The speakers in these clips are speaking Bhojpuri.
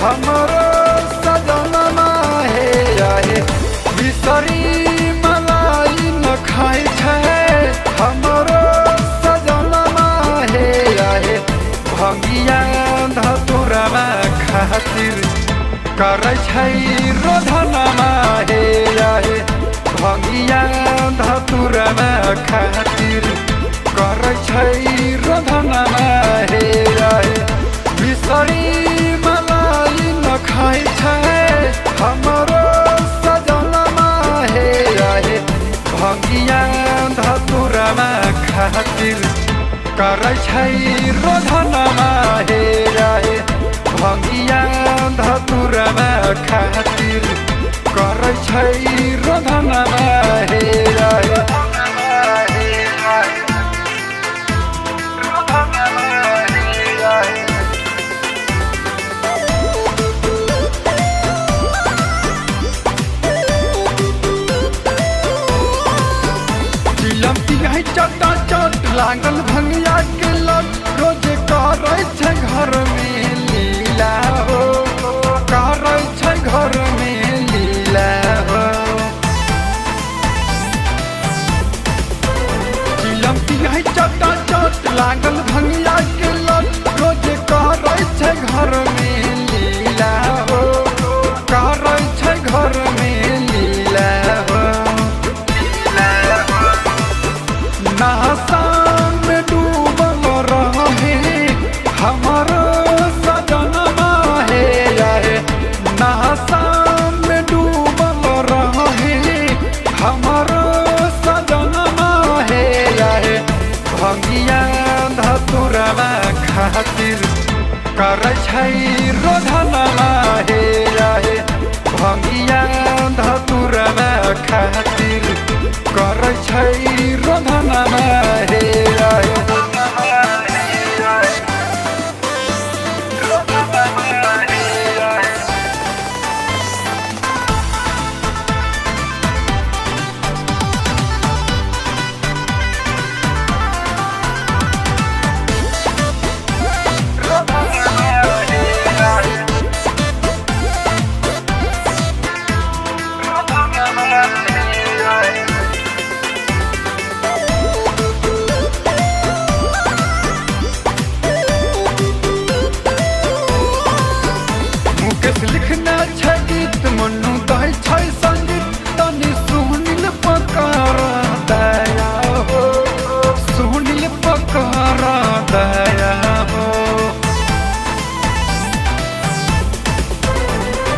हमरो सजनमा हे आए बिसरी मलाई न खाइ छै हमरो सजनमा हे आए भंगिया धतुरमा खातिर करै छै रोधनमा हे आए भंगिया धतुरमा खातिर करै छै रोधनमा हे आए बिसरी मलाई न खाइ छै हमरो सजनमा हे आए भंगिया धतुरमा खातिर करै छै रोधनमा हे आए भंगिया धतुरमा खातिर करै छै रोधनमा हे आए चटा चट लागल भंगिया के लट रोज करै छै घर में लीला हो करै छै घर में लीला हो चिलम पिघै चटा चट लागल भंगिया के लट रोज करै छै घर में लीला हो करै छै घर में लीला हो नशा में डूबल रहे हमारो सजनमा हे आए नशा में डूबल रहे हमारो सजनमा हे आए भंगिया धतुरमा खातिर करै छै रोधनमा हे आए भंगिया धतुरमा खातिर करै छै रोधनमा हे आए लिखना छै गीत मनु दै छै संगीत तनी सुनिल पकारा दया हो सुनिल पकारा दया हो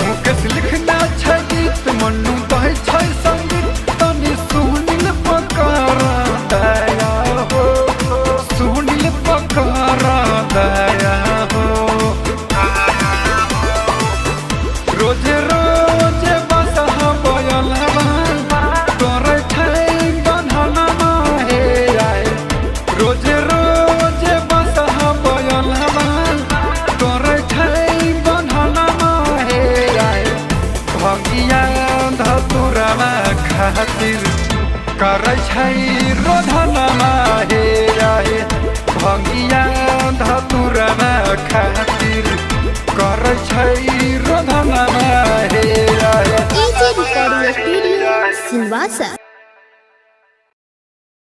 मुकेश लिखना छै गीत मनु दै छै संगीत तनी सुनिल पकारा दया हो सुनिल पकारा दया हो रोज रोज बस बयल तोरे छै बंधनमा हे आए रोज रोज बस बयल तोरे छै बंधनमा हे आए भंगिया धतुरमा खातिर करै छै रोधनमा हे आए भंगिया धतुरमा खातिर करै छै रोधनमा हे आए AJ Recording Studio, Silvassa.